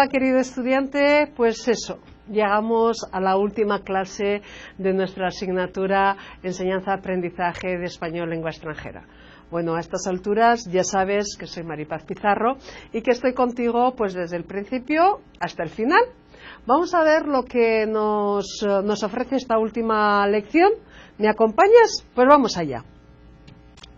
Hola querido estudiante, pues eso, llegamos a la última clase de nuestra asignatura Enseñanza-Aprendizaje de Español Lengua Extranjera. Bueno, a estas alturas ya sabes que soy Maripaz Pizarro y que estoy contigo pues desde el principio hasta el final. Vamos a ver lo que nos ofrece esta última lección. ¿Me acompañas? Pues vamos allá.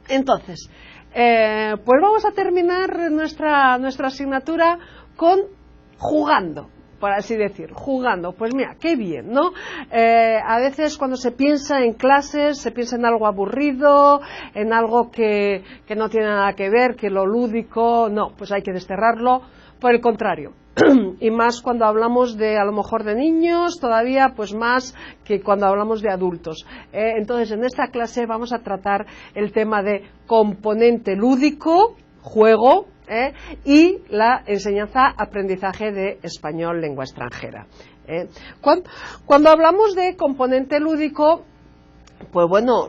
Entonces, pues vamos a terminar nuestra asignatura con jugando, por así decir, jugando. Pues mira, qué bien, ¿no? A veces cuando se piensa en clases, se piensa en algo aburrido, en algo que no tiene nada que ver, que lo lúdico, no, pues hay que desterrarlo. Por el contrario, y más cuando hablamos de, a lo mejor, de niños, todavía pues más que cuando hablamos de adultos. Entonces, en esta clase vamos a tratar el tema de componente lúdico, juego, y la enseñanza-aprendizaje de español lengua extranjera. Cuando hablamos de componente lúdico, pues bueno,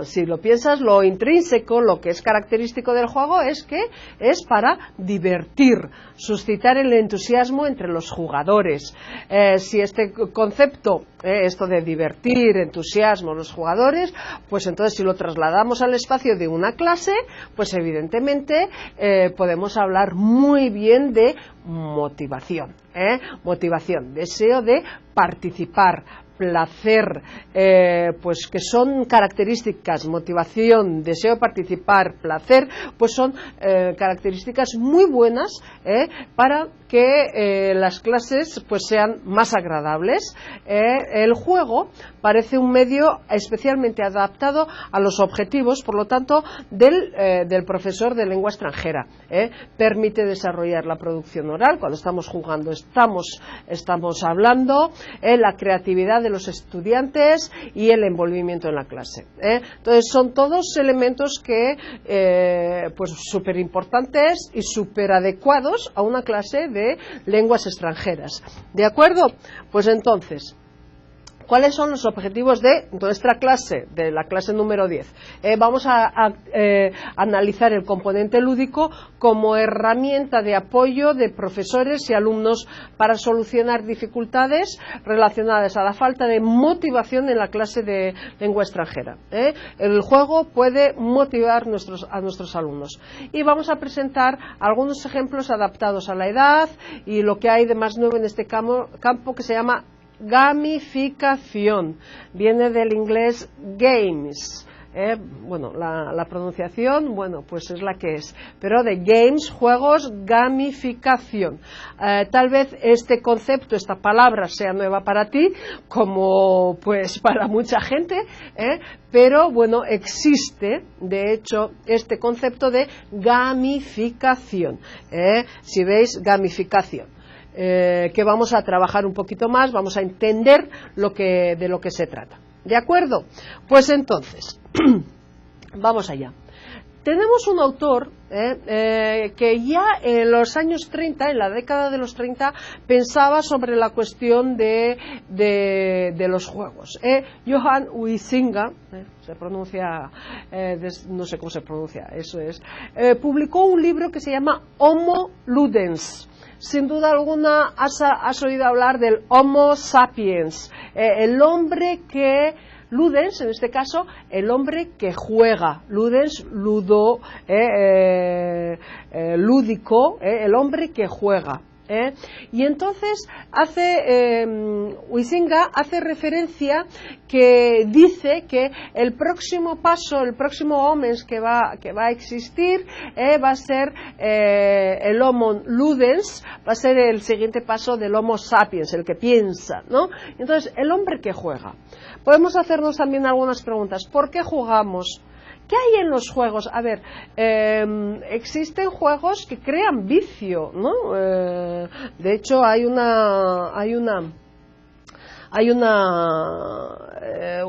si lo piensas, lo intrínseco, lo que es característico del juego es que es para divertir, suscitar el entusiasmo entre los jugadores. Si este concepto, esto de divertir, entusiasmo en los jugadores, pues entonces si lo trasladamos al espacio de una clase, pues evidentemente podemos hablar muy bien de motivación, motivación, deseo de participar, placer, pues que son características, motivación, deseo de participar, placer, pues son características muy buenas para que las clases pues sean más agradables. El juego parece un medio especialmente adaptado a los objetivos, por lo tanto, del profesor de lengua extranjera. Permite desarrollar la producción oral. Cuando estamos jugando estamos hablando, la creatividad de los estudiantes y el envolvimiento en la clase. Entonces son todos elementos que pues súper importantes y súper adecuados a una clase de lenguas extranjeras. ¿De acuerdo? Pues entonces, ¿cuáles son los objetivos de nuestra clase, de la clase número 10? Vamos a analizar el componente lúdico como herramienta de apoyo de profesores y alumnos para solucionar dificultades relacionadas a la falta de motivación en la clase de lengua extranjera. El juego puede motivar a nuestros alumnos. Y vamos a presentar algunos ejemplos adaptados a la edad y lo que hay de más nuevo en este campo que se llama gamificación. Viene del inglés games. Bueno, la pronunciación, bueno, pues es la que es. Pero de games, juegos, gamificación. Tal vez este concepto, esta palabra sea nueva para ti, como pues para mucha gente, pero bueno, existe, de hecho, este concepto de gamificación. Si veis, gamificación. Que vamos a trabajar un poquito más, vamos a entender de lo que se trata. ¿De acuerdo? Pues entonces, vamos allá. Tenemos un autor que ya en los años 30, en la década de los 30, pensaba sobre la cuestión de los juegos. Johan Huizinga, se pronuncia, no sé cómo se pronuncia, eso es, publicó un libro que se llama Homo Ludens. Sin duda alguna has oído hablar del Homo sapiens, el hombre que, ludens en este caso, el hombre que juega, ludens, ludo, lúdico, el hombre que juega. Y entonces Huizinga hace referencia que dice que el próximo paso, el próximo homens que va a existir va a ser el Homo ludens, va a ser el siguiente paso del Homo sapiens, el que piensa, ¿no? Entonces, el hombre que juega. Podemos hacernos también algunas preguntas. ¿Por qué jugamos? ¿Qué hay en los juegos? A ver, existen juegos que crean vicio, ¿no? De hecho, hay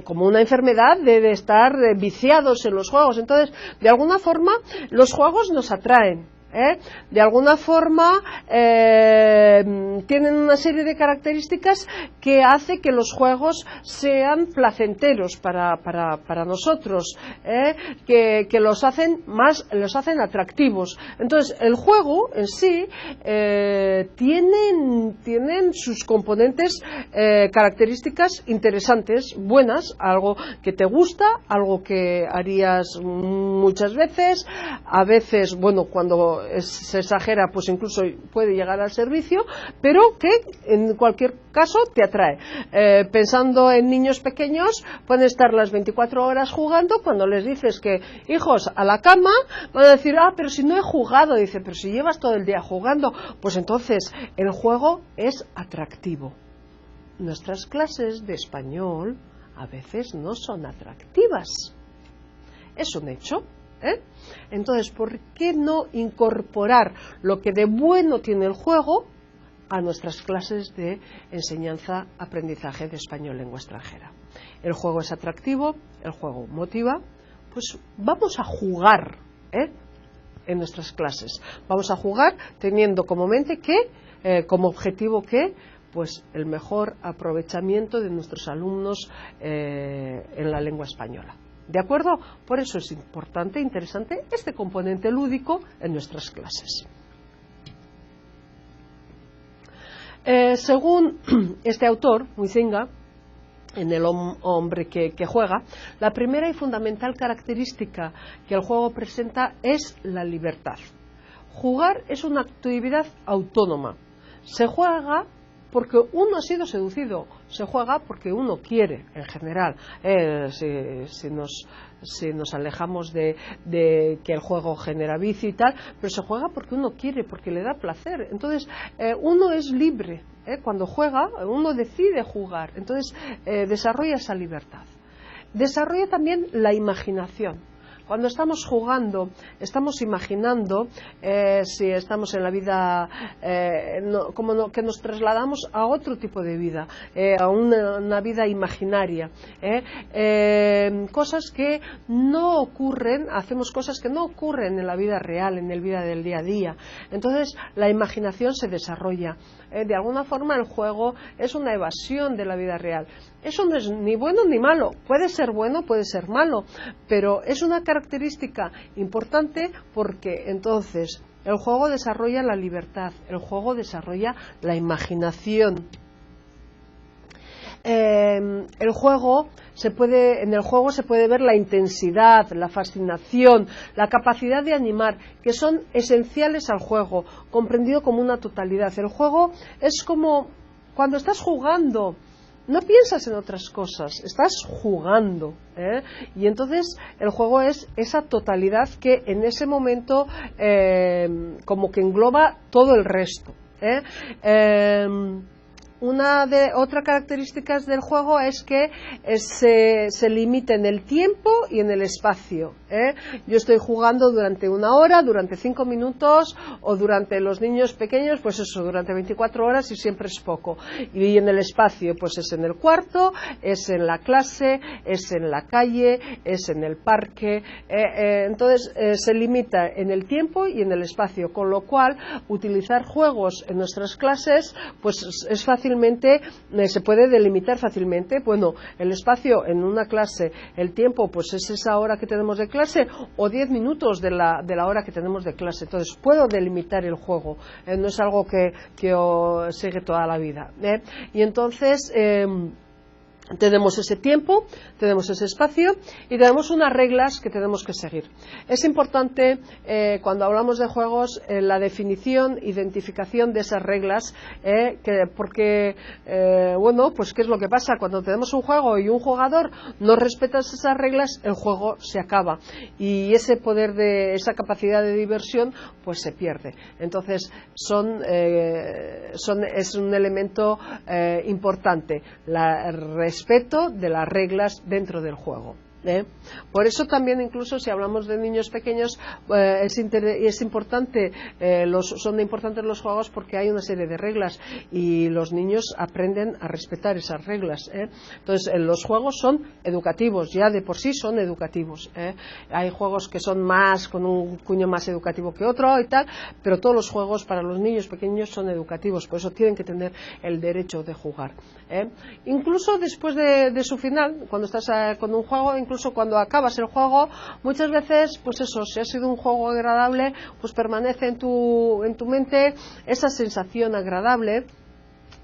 como una enfermedad de estar viciados en los juegos. Entonces, de alguna forma, los juegos nos atraen. De alguna forma tienen una serie de características que hace que los juegos sean placenteros para nosotros, que los hacen atractivos. Entonces el juego en sí tienen sus componentes, características interesantes, buenas, algo que te gusta, algo que harías muchas veces, a veces, bueno, cuando se exagera, pues incluso puede llegar al servicio, pero que en cualquier caso te atrae. Pensando en niños pequeños, pueden estar las 24 horas jugando. Cuando les dices que, hijos, a la cama, van a decir, pero si no he jugado. Dice, pero si llevas todo el día jugando. Pues entonces el juego es atractivo. Nuestras clases de español a veces no son atractivas. Es un hecho. Entonces, ¿por qué no incorporar lo que de bueno tiene el juego a nuestras clases de enseñanza-aprendizaje de español lengua extranjera? El juego es atractivo, el juego motiva, pues vamos a jugar en nuestras clases. Vamos a jugar teniendo como mente como objetivo pues el mejor aprovechamiento de nuestros alumnos en la lengua española. ¿De acuerdo? Por eso es importante, interesante este componente lúdico en nuestras clases. Según este autor, Huizinga, en El hombre que juega, la primera y fundamental característica que el juego presenta es la libertad. Jugar es una actividad autónoma. Se juega porque uno ha sido seducido, se juega porque uno quiere, en general. Si nos alejamos de que el juego genera vicio y tal, pero se juega porque uno quiere, porque le da placer. Entonces, uno es libre. Cuando juega, uno decide jugar. Entonces, desarrolla esa libertad. Desarrolla también la imaginación. Cuando estamos jugando, estamos imaginando, si estamos en la vida, que nos trasladamos a otro tipo de vida, a una vida imaginaria. Cosas que no ocurren, hacemos cosas que no ocurren en la vida real, en el vida del día a día. Entonces, la imaginación se desarrolla. De alguna forma, el juego es una evasión de la vida real. Eso no es ni bueno ni malo, puede ser bueno, puede ser malo, pero es una característica importante porque entonces el juego desarrolla la libertad, el juego desarrolla la imaginación. En el juego se puede ver la intensidad, la fascinación, la capacidad de animar, que son esenciales al juego, comprendido como una totalidad. El juego es como cuando estás jugando. No piensas en otras cosas, estás jugando, y entonces el juego es esa totalidad que en ese momento como que engloba todo el resto. Otra característica del juego es que se limita en el tiempo y en el espacio. Yo estoy jugando durante 1 hora, durante 5 minutos, o durante los niños pequeños, pues eso, durante 24 horas y siempre es poco. Y en el espacio, pues es en el cuarto, es en la clase, es en la calle, es en el parque. Entonces se limita en el tiempo y en el espacio, con lo cual utilizar juegos en nuestras clases, pues es fácilmente, se puede delimitar fácilmente. Bueno, el espacio en una clase, el tiempo, pues es esa hora que tenemos de clase o 10 minutos de la hora que tenemos de clase. Entonces puedo delimitar el juego, no es algo que sigue toda la vida. Y entonces tenemos ese tiempo, tenemos ese espacio y tenemos unas reglas que tenemos que seguir. Es importante cuando hablamos de juegos la definición, identificación de esas reglas, porque bueno, pues ¿qué es lo que pasa? Cuando tenemos un juego y un jugador no respeta esas reglas, el juego se acaba y ese poder esa capacidad de diversión pues se pierde. Entonces es un elemento importante, el respeto de las reglas dentro del juego. Por eso también, incluso si hablamos de niños pequeños, es importante, son importantes los juegos porque hay una serie de reglas y los niños aprenden a respetar esas reglas. Entonces, los juegos son educativos, ya de por sí son educativos. Hay juegos que son más, con un cuño más educativo que otro y tal, pero todos los juegos para los niños pequeños son educativos, por eso tienen que tener el derecho de jugar. Incluso después de su final, cuando estás con un juego, incluso cuando acabas el juego, muchas veces, pues eso, si ha sido un juego agradable, pues permanece en tu mente esa sensación agradable,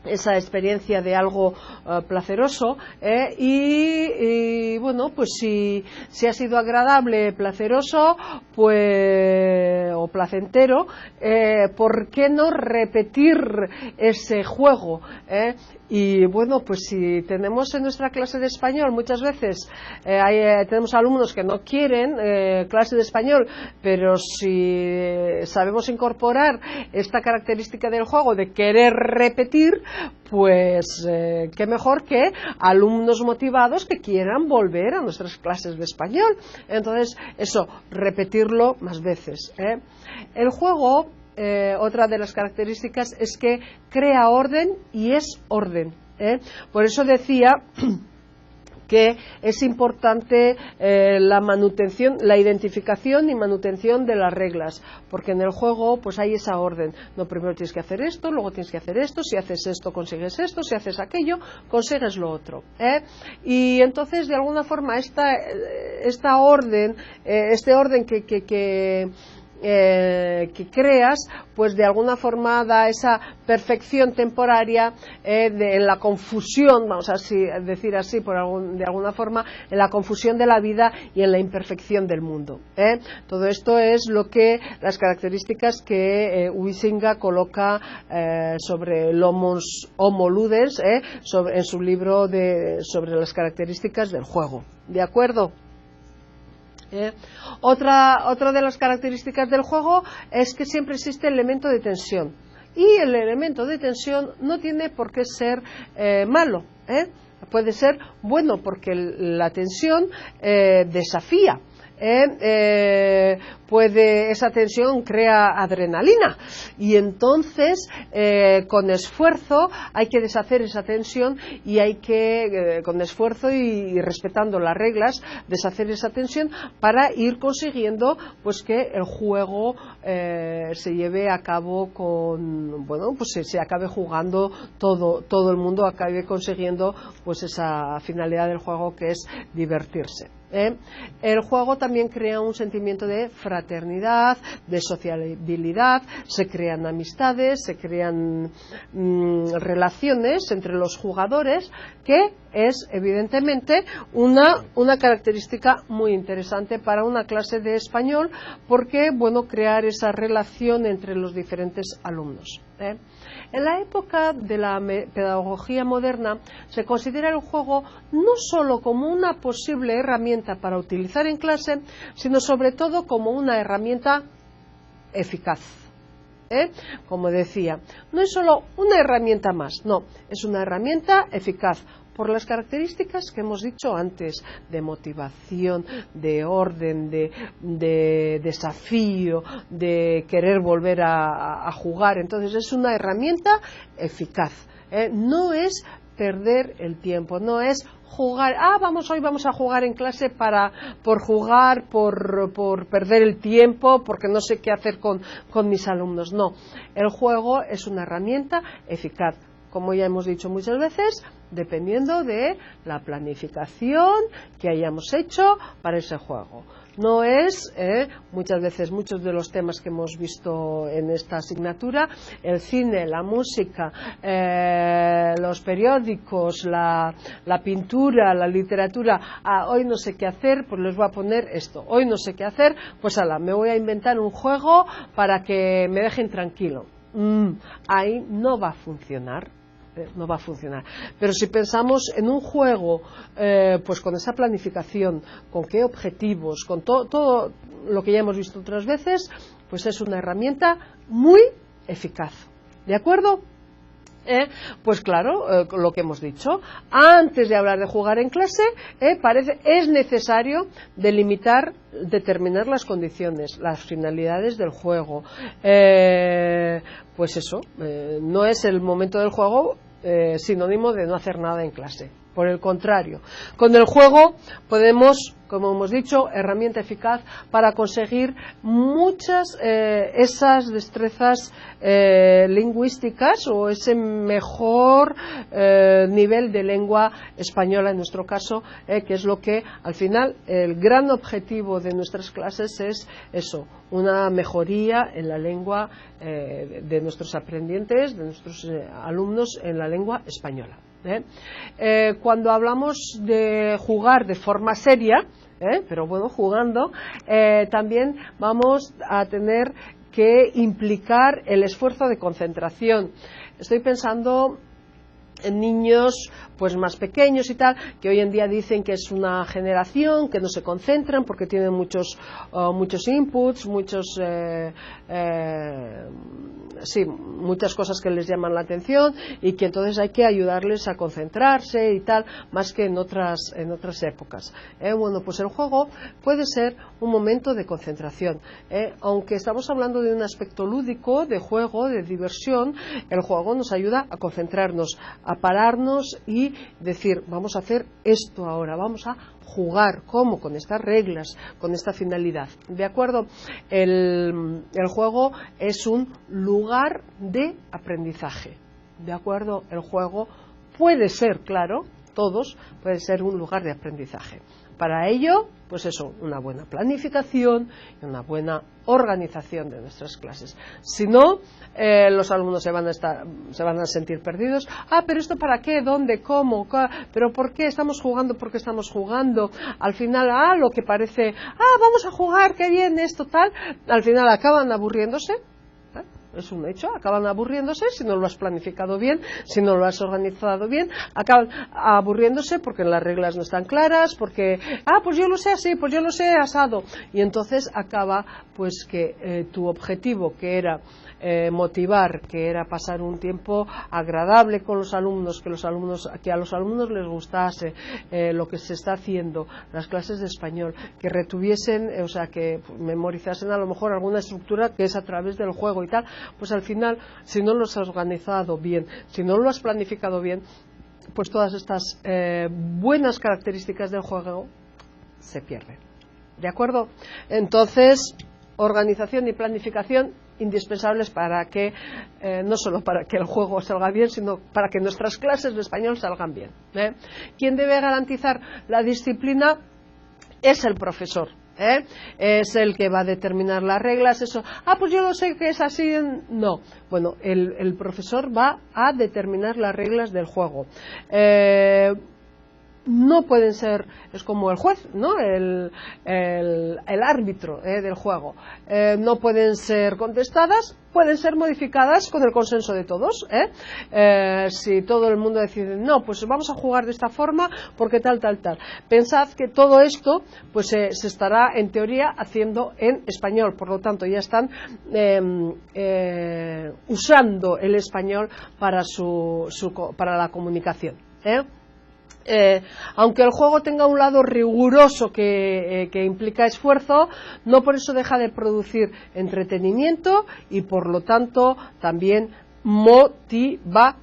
esa experiencia de algo placeroso, y bueno, pues si ha sido agradable, placeroso, pues, o placentero, ¿por qué no repetir ese juego? Y bueno, pues si tenemos en nuestra clase de español muchas veces tenemos alumnos que no quieren clase de español, pero si sabemos incorporar esta característica del juego de querer repetir, pues qué mejor que alumnos motivados que quieran volver a nuestras clases de español. Entonces, eso, repetirlo más veces. El juego, otra de las características es que crea orden y es orden. Por eso decía que es importante la manutención, la identificación y manutención de las reglas, porque en el juego pues hay esa orden. No, primero tienes que hacer esto, luego tienes que hacer esto, si haces esto consigues esto, si haces aquello consigues lo otro. Y entonces de alguna forma esta orden, este orden que creas, pues de alguna forma da esa perfección temporaria en la confusión, vamos a decir así, de alguna forma, en la confusión de la vida y en la imperfección del mundo. Todo esto es las características que Huizinga coloca sobre el Homo Ludens, en su libro sobre las características del juego. ¿De acuerdo? Otra de las características del juego es que siempre existe el elemento de tensión, y el elemento de tensión no tiene por qué ser malo, puede ser bueno porque la tensión desafía. Esa tensión crea adrenalina y entonces con esfuerzo hay que deshacer esa tensión y hay que con esfuerzo y respetando las reglas deshacer esa tensión para ir consiguiendo pues que el juego se lleve a cabo se acabe jugando todo el mundo, acabe consiguiendo pues esa finalidad del juego, que es divertirse. El juego también crea un sentimiento de fraternidad, de sociabilidad, se crean amistades, se crean relaciones entre los jugadores, que es evidentemente una característica muy interesante para una clase de español, porque crear esa relación entre los diferentes alumnos. En la época de la pedagogía moderna se considera el juego no solo como una posible herramienta para utilizar en clase, sino sobre todo como una herramienta eficaz. Como decía, no es solo una herramienta más, no, es una herramienta eficaz, por las características que hemos dicho antes, de motivación, de orden, de desafío, de querer volver a jugar. Entonces es una herramienta eficaz. No es perder el tiempo, no es jugar, hoy vamos a jugar en clase por jugar, por perder el tiempo, porque no sé qué hacer con mis alumnos. No, el juego es una herramienta eficaz, como ya hemos dicho muchas veces, dependiendo de la planificación que hayamos hecho para ese juego. No es, muchas veces, muchos de los temas que hemos visto en esta asignatura, el cine, la música, los periódicos, la pintura, la literatura, hoy no sé qué hacer, pues les voy a poner esto. Hoy no sé qué hacer, pues me voy a inventar un juego para que me dejen tranquilo. Ahí no va a funcionar. No va a funcionar. Pero si pensamos en un juego, pues con esa planificación, con qué objetivos, con todo lo que ya hemos visto otras veces, pues es una herramienta muy eficaz. ¿De acuerdo? Pues claro, lo que hemos dicho, antes de hablar de jugar en clase, es necesario determinar las condiciones, las finalidades del juego. Pues eso, no es el momento del juego sinónimo de no hacer nada en clase. Por el contrario, con el juego podemos, como hemos dicho, herramienta eficaz para conseguir muchas esas destrezas lingüísticas o ese mejor nivel de lengua española en nuestro caso, que es lo que al final el gran objetivo de nuestras clases es eso, una mejoría en la lengua de nuestros aprendientes, de nuestros alumnos en la lengua española. Cuando hablamos de jugar de forma seria, pero bueno, jugando, también vamos a tener que implicar el esfuerzo de concentración. Estoy pensando en niños pues más pequeños y tal, que hoy en día dicen que es una generación que no se concentran porque tienen muchos inputs, muchas cosas que les llaman la atención y que entonces hay que ayudarles a concentrarse y tal, más que en otras épocas. Bueno, pues el juego puede ser un momento de concentración. Aunque estamos hablando de un aspecto lúdico, de juego, de diversión, el juego nos ayuda a concentrarnos, a pararnos y decir, vamos a hacer esto ahora, vamos a jugar, ¿cómo? Con estas reglas, con esta finalidad. ¿De acuerdo? El juego es un lugar de aprendizaje. ¿De acuerdo? El juego puede ser, claro, todos, puede ser un lugar de aprendizaje. Para ello, pues eso, una buena planificación y una buena organización de nuestras clases. Si no, los alumnos se van a sentir perdidos. Pero ¿esto para qué? ¿Dónde? ¿Cómo? ¿Pero por qué estamos jugando? ¿Por qué estamos jugando? Al final, lo que parece, vamos a jugar, qué bien, esto, tal. Al final acaban aburriéndose. Es un hecho, acaban aburriéndose si no lo has planificado bien, si no lo has organizado bien, acaban aburriéndose porque las reglas no están claras, porque, pues yo lo sé así, pues yo lo sé asado. Y entonces acaba pues que tu objetivo, que era motivar, que era pasar un tiempo agradable con los alumnos, que a los alumnos les gustase lo que se está haciendo, las clases de español, que retuviesen, que memorizasen a lo mejor alguna estructura que es a través del juego y tal, pues al final, si no lo has organizado bien, si no lo has planificado bien, pues todas estas buenas características del juego se pierden. ¿De acuerdo? Entonces, organización y planificación indispensables para que, no solo para que el juego salga bien, sino para que nuestras clases de español salgan bien. ¿Quién debe garantizar la disciplina? Es el profesor. Es el que va a determinar las reglas, eso, pues yo lo sé que es así, no. Bueno, el profesor va a determinar las reglas del juego. No pueden ser, es como el juez, ¿no? El árbitro del juego. No pueden ser contestadas, pueden ser modificadas con el consenso de todos. Si todo el mundo decide, no, pues vamos a jugar de esta forma porque tal. Pensad que todo esto pues se estará en teoría haciendo en español, por lo tanto ya están usando el español para la comunicación. Aunque el juego tenga un lado riguroso que implica esfuerzo, no por eso deja de producir entretenimiento y por lo tanto también motivación.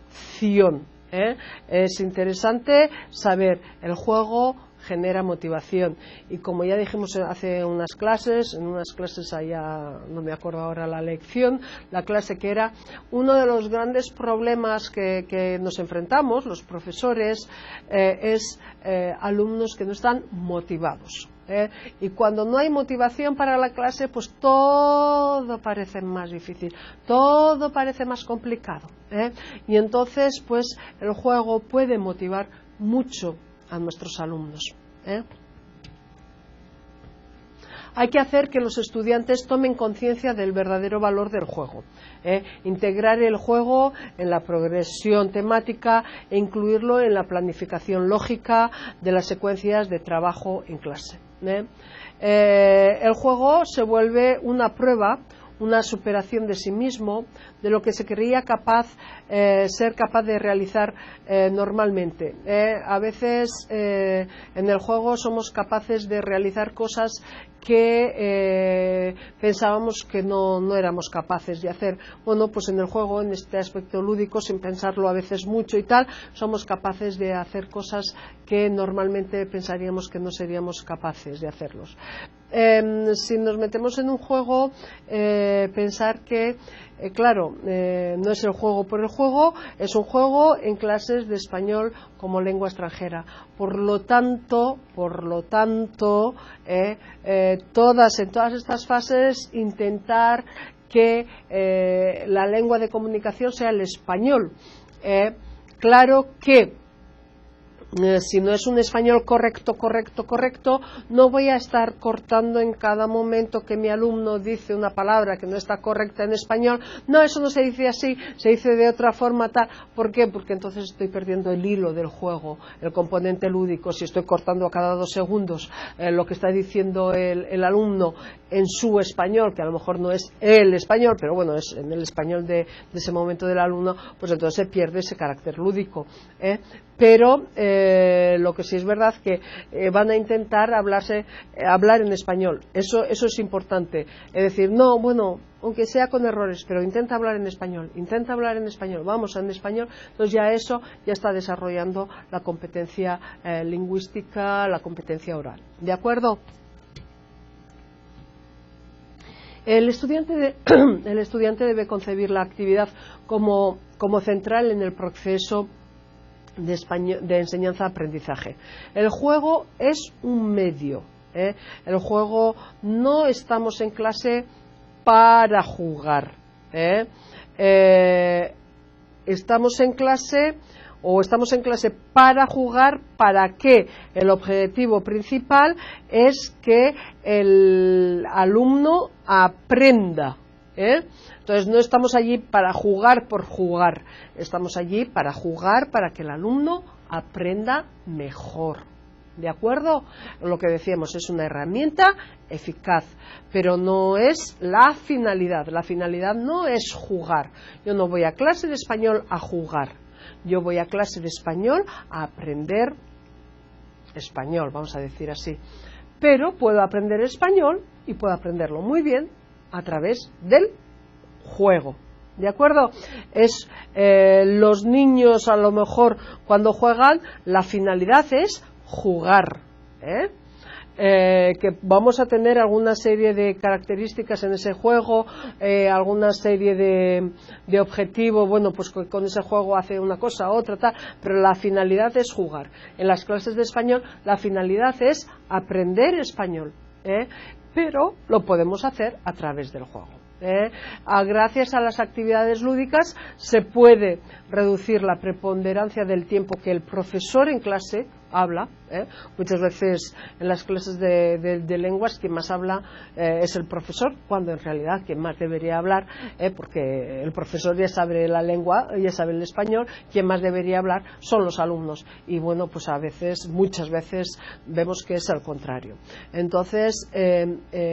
Es interesante saber, el juego genera motivación y como ya dijimos hace unas clases, allá no me acuerdo ahora la lección, la clase que era uno de los grandes problemas que nos enfrentamos los profesores es alumnos que no están motivados. Y cuando no hay motivación para la clase, pues todo parece más difícil, todo parece más complicado. Y entonces, pues el juego puede motivar mucho a nuestros alumnos. Hay que hacer que los estudiantes tomen conciencia del verdadero valor del juego, integrar el juego en la progresión temática e incluirlo en la planificación lógica de las secuencias de trabajo en clase. El juego se vuelve una prueba una superación de sí mismo, de lo que se creía ser capaz de realizar normalmente. A veces en el juego somos capaces de realizar cosas que pensábamos que no éramos capaces de hacer. Bueno, pues en el juego, en este aspecto lúdico, sin pensarlo a veces mucho y tal, somos capaces de hacer cosas que normalmente pensaríamos que no seríamos capaces de hacerlos. Si nos metemos en un juego, pensar que, claro, no es el juego por el juego, es un juego en clases de español como lengua extranjera. Por lo tanto, en todas estas fases intentar que la lengua de comunicación sea el español. Claro que si no es un español correcto, no voy a estar cortando en cada momento que mi alumno dice una palabra que no está correcta en español. No, eso no se dice así, se dice de otra forma tal. ¿Por qué? Porque entonces estoy perdiendo el hilo del juego, el componente lúdico. Si estoy cortando a cada 2 segundos lo que está diciendo el alumno en su español, que a lo mejor no es el español, pero bueno, es en el español de ese momento del alumno, pues entonces se pierde ese carácter lúdico. Pero lo que sí es verdad que van a intentar hablar en español. Eso es importante. Es decir, no, bueno, aunque sea con errores, pero intenta hablar en español, vamos en español. Entonces ya está desarrollando la competencia lingüística, la competencia oral. ¿De acuerdo? El estudiante debe concebir la actividad como central en el proceso de enseñanza-aprendizaje. El juego es un medio. El juego, no estamos en clase para jugar. Estamos en clase para jugar. ¿Para qué? El objetivo principal es que el alumno aprenda. Entonces no estamos allí para jugar por jugar, estamos allí para jugar para que el alumno aprenda mejor. ¿De acuerdo? Lo que decíamos, es una herramienta eficaz, pero no es la finalidad. La finalidad no es jugar. Yo no voy a clase de español a jugar, yo voy a clase de español a aprender español, vamos a decir así. Pero puedo aprender español y puedo aprenderlo muy bien a través del juego. ¿De acuerdo? Los niños, a lo mejor, cuando juegan, la finalidad es jugar. Que vamos a tener alguna serie de características en ese juego, alguna serie de objetivos. Bueno, pues con ese juego hace una cosa, otra, tal, pero la finalidad es jugar. En las clases de español la finalidad es aprender español, pero lo podemos hacer a través del juego. Gracias a las actividades lúdicas se puede reducir la preponderancia del tiempo que el profesor en clase habla. Muchas veces en las clases de lenguas quien más habla es el profesor, cuando en realidad quien más debería hablar, porque el profesor ya sabe la lengua, ya sabe el español, quien más debería hablar son los alumnos. Y bueno, pues muchas veces vemos que es al contrario. Entonces,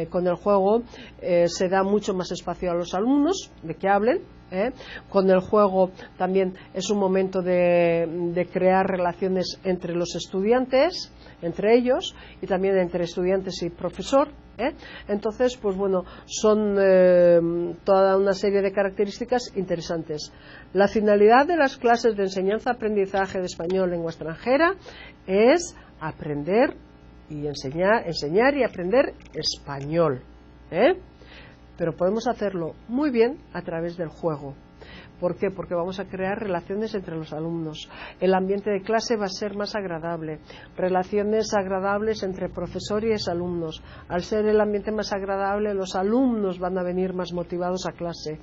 con el juego se da mucho más espacio a los alumnos de que hablen. Con el juego también es un momento de crear relaciones entre los estudiantes, entre ellos, y también entre estudiantes y profesor. Entonces, pues bueno, son toda una serie de características interesantes. La finalidad de las clases de enseñanza-aprendizaje de español lengua extranjera es aprender y enseñar y aprender español. Pero podemos hacerlo muy bien a través del juego. ¿Por qué? Porque vamos a crear relaciones entre los alumnos. El ambiente de clase va a ser más agradable. Relaciones agradables entre profesor y alumnos. Al ser el ambiente más agradable, los alumnos van a venir más motivados a clase.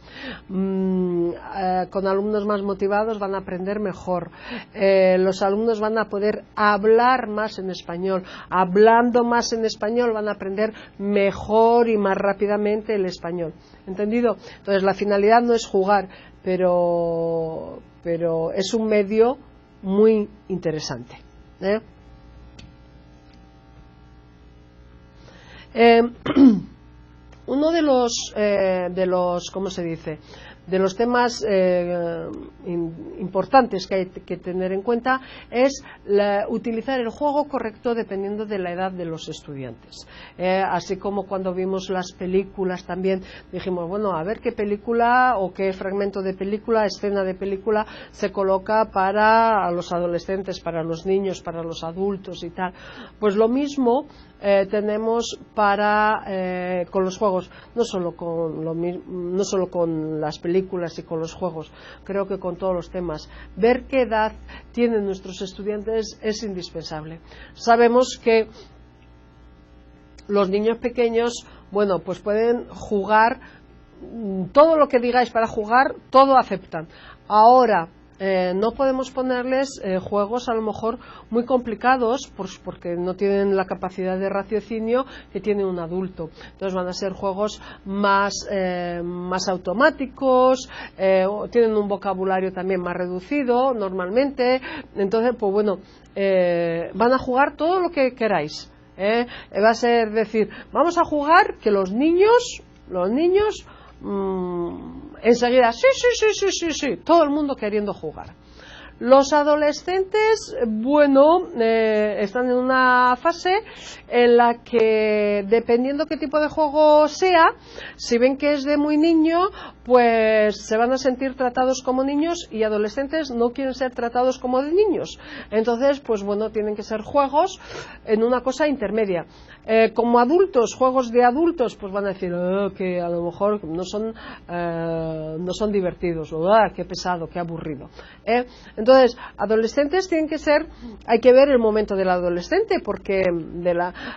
Con alumnos más motivados van a aprender mejor. Los alumnos van a poder hablar más en español. Hablando más en español van a aprender mejor y más rápidamente el español. ¿Entendido? Entonces la finalidad no es jugar, pero es un medio muy interesante. Uno de los ¿cómo se dice?, de los temas importantes que hay que tener en cuenta es utilizar el juego correcto dependiendo de la edad de los estudiantes. Así como cuando vimos las películas también dijimos, bueno, a ver qué película o qué fragmento de película, escena de película se coloca para los adolescentes, para los niños, para los adultos y tal. Pues lo mismo tenemos con los juegos, no solo con las películas y con los juegos, creo que con todos los temas. Ver qué edad tienen nuestros estudiantes es indispensable. Sabemos que los niños pequeños, bueno, pues pueden jugar, todo lo que digáis para jugar, todo aceptan. Ahora, no podemos ponerles juegos a lo mejor muy complicados porque no tienen la capacidad de raciocinio que tiene un adulto. Entonces van a ser juegos más automáticos, tienen un vocabulario también más reducido normalmente. Entonces, pues bueno, van a jugar todo lo que queráis. Va a ser decir, vamos a jugar que los niños enseguida, sí, todo el mundo queriendo jugar. Los adolescentes, bueno, están en una fase en la que, dependiendo qué tipo de juego sea, si ven que es de muy niño, pues se van a sentir tratados como niños, y adolescentes no quieren ser tratados como de niños. Entonces, pues bueno, tienen que ser juegos en una cosa intermedia. Como adultos, juegos de adultos, pues van a decir que a lo mejor no son divertidos, o qué pesado, qué aburrido. Entonces, adolescentes tienen que ser, hay que ver el momento del adolescente, porque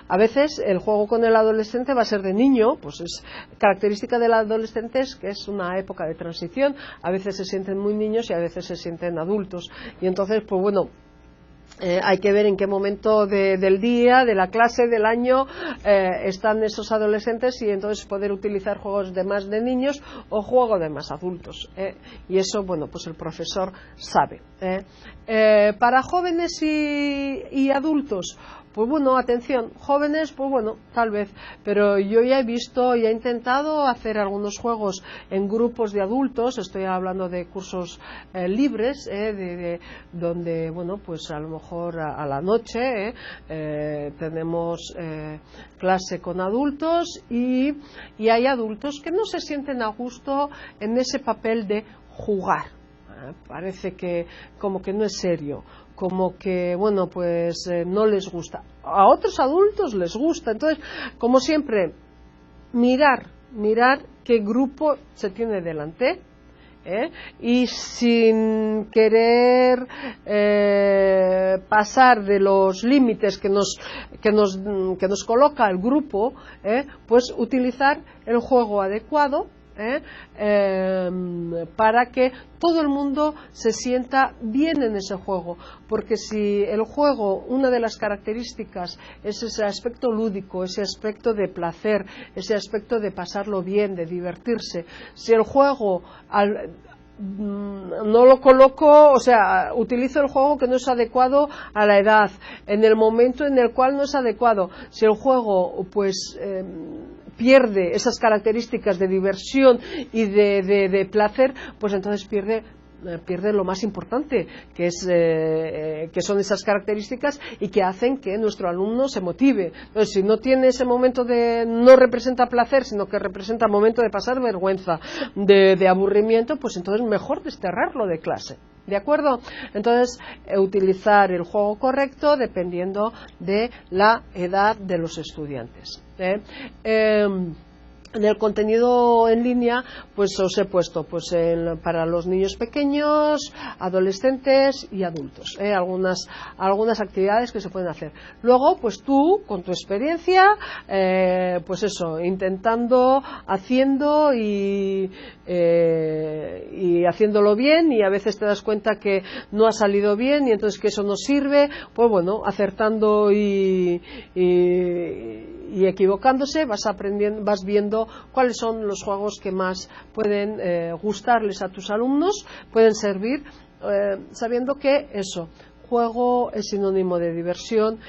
a veces el juego con el adolescente va a ser de niño, pues es característica del adolescente es que es una época de transición, a veces se sienten muy niños y a veces se sienten adultos, y entonces, pues bueno, hay que ver en qué momento del día, de la clase, del año están esos adolescentes, y entonces poder utilizar juegos de más de niños o juego de más adultos. Y eso, bueno, pues el profesor sabe. Para jóvenes y adultos, pues bueno, atención, jóvenes, pues bueno, tal vez, pero yo ya he visto y he intentado hacer algunos juegos en grupos de adultos, estoy hablando de cursos libres, donde, bueno, pues a lo mejor a la noche tenemos clase con adultos, y hay adultos que no se sienten a gusto en ese papel de jugar. Parece que como que no es serio, como que, bueno, pues no les gusta. A otros adultos les gusta. Entonces, como siempre, mirar qué grupo se tiene delante, y sin querer pasar de los límites que nos coloca el grupo, pues utilizar el juego adecuado, para que todo el mundo se sienta bien en ese juego, porque si el juego, una de las características es ese aspecto lúdico, ese aspecto de placer, ese aspecto de pasarlo bien, de divertirse, si el juego no lo coloco, o sea, utilizo el juego que no es adecuado a la edad, en el momento en el cual no es adecuado, si el juego pues pierde esas características de diversión y de placer, pues entonces pierde lo más importante, que son esas características y que hacen que nuestro alumno se motive. Entonces, si no tiene ese momento no representa placer, sino que representa momento de pasar vergüenza, de aburrimiento, pues entonces mejor desterrarlo de clase. ¿De acuerdo? Entonces, utilizar el juego correcto dependiendo de la edad de los estudiantes. En el contenido en línea, pues os he puesto para los niños pequeños, adolescentes y adultos, algunas actividades que se pueden hacer. Luego, pues tú, con tu experiencia, pues eso, intentando, haciendo y haciéndolo bien, y a veces te das cuenta que no ha salido bien y entonces que eso no sirve, pues bueno, acertando y equivocándose, vas aprendiendo, vas viendo cuáles son los juegos que más pueden gustarles a tus alumnos, pueden servir, sabiendo que eso, juego es sinónimo de diversión.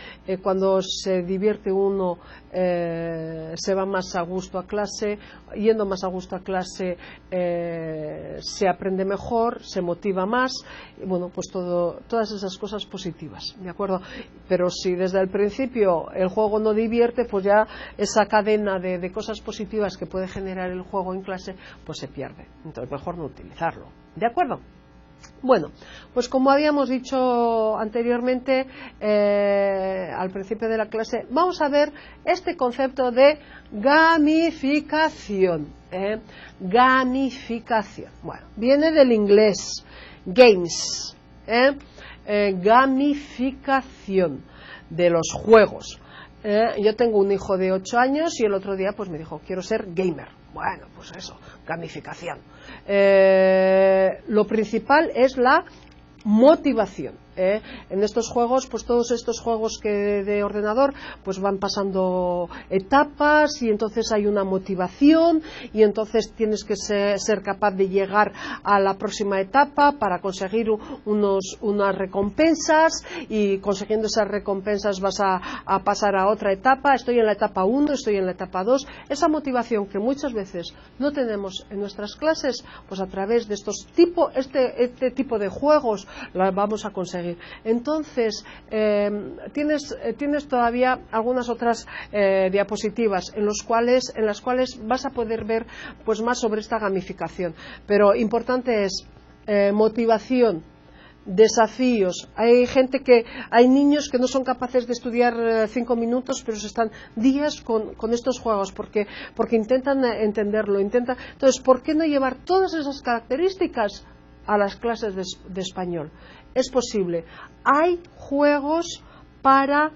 Cuando se divierte uno, se va más a gusto a clase. Yendo más a gusto a clase, se aprende mejor, se motiva más. Y bueno, pues todas esas cosas positivas, ¿de acuerdo? Pero si desde el principio el juego no divierte, pues ya esa cadena de cosas positivas que puede generar el juego en clase, pues se pierde. Entonces mejor no utilizarlo, ¿de acuerdo? Bueno, pues como habíamos dicho anteriormente, al principio de la clase, vamos a ver este concepto de gamificación. Gamificación. Bueno, viene del inglés, games. Gamificación de los juegos. Yo tengo un hijo de 8 años y el otro día pues me dijo, quiero ser gamer. Bueno, pues eso, gamificación. Lo principal es la motivación. En estos juegos, pues todos estos juegos de ordenador, pues van pasando etapas y entonces hay una motivación y entonces tienes que ser capaz de llegar a la próxima etapa para conseguir unas recompensas, y consiguiendo esas recompensas vas a pasar a otra etapa. Estoy en la etapa 1, estoy en la etapa 2. Esa motivación que muchas veces no tenemos en nuestras clases, pues a través de este tipo de juegos la vamos a conseguir. Entonces, tienes todavía algunas otras diapositivas en las cuales vas a poder ver pues más sobre esta gamificación. Pero importante es motivación, desafíos. Hay niños que no son capaces de estudiar 5 minutos, pero se están días con estos juegos porque intentan entenderlo. Entonces, ¿por qué no llevar todas esas características a las clases de español? Es posible. Hay juegos para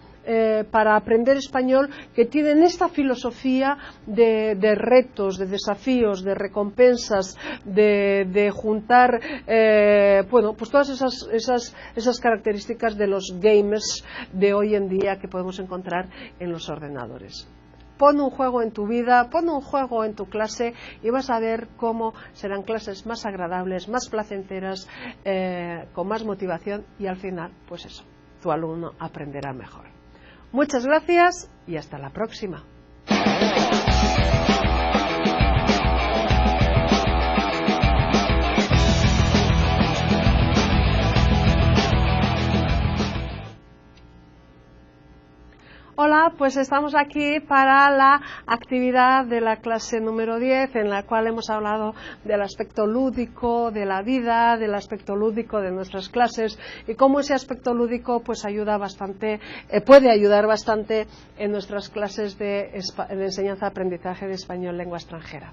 aprender español que tienen esta filosofía de retos, de desafíos, de recompensas, de juntar pues todas esas características de los gamers de hoy en día que podemos encontrar en los ordenadores. Pon un juego en tu vida, pon un juego en tu clase y vas a ver cómo serán clases más agradables, más placenteras, con más motivación, y al final, pues eso, tu alumno aprenderá mejor. Muchas gracias y hasta la próxima. Hola, pues estamos aquí para la actividad de la clase número 10, en la cual hemos hablado del aspecto lúdico de la vida, del aspecto lúdico de nuestras clases y cómo ese aspecto lúdico pues ayuda bastante, puede ayudar bastante en nuestras clases de enseñanza-aprendizaje de español lengua extranjera.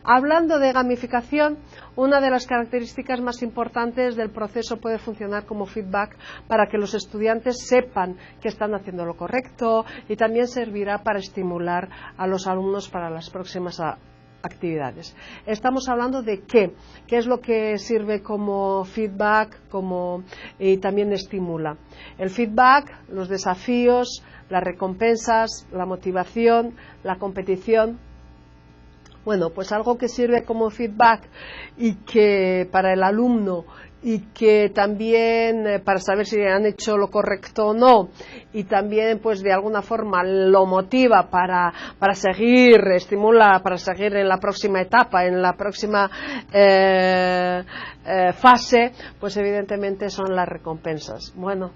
Hablando de gamificación, una de las características más importantes del proceso puede funcionar como feedback para que los estudiantes sepan que están haciendo lo correcto, y también servirá para estimular a los alumnos para las próximas actividades. Estamos hablando de qué es lo que sirve como feedback y también estimula. El feedback, los desafíos, las recompensas, la motivación, la competición. Bueno, pues algo que sirve como feedback y que para el alumno, y que también para saber si han hecho lo correcto o no, y también pues de alguna forma lo motiva para seguir, estimula para seguir en la próxima etapa, en la próxima fase, pues evidentemente son las recompensas. Bueno,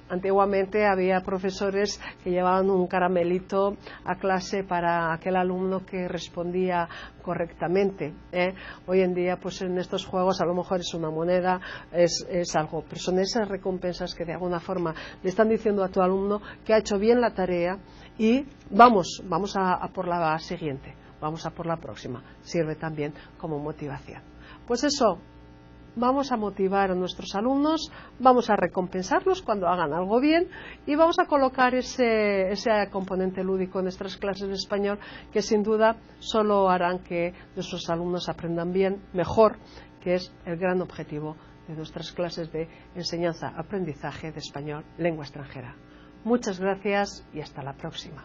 antiguamente había profesores que llevaban un caramelito a clase para aquel alumno que respondía correctamente. Hoy en día, pues en estos juegos a lo mejor es una moneda, es algo, pero son esas recompensas que de alguna forma le están diciendo a tu alumno que ha hecho bien la tarea y vamos a por la siguiente, vamos a por la próxima. Sirve también como motivación. Pues eso. Vamos a motivar a nuestros alumnos, vamos a recompensarlos cuando hagan algo bien y vamos a colocar ese componente lúdico en nuestras clases de español, que sin duda solo harán que nuestros alumnos aprendan bien, mejor, que es el gran objetivo de nuestras clases de enseñanza-aprendizaje de español lengua extranjera. Muchas gracias y hasta la próxima.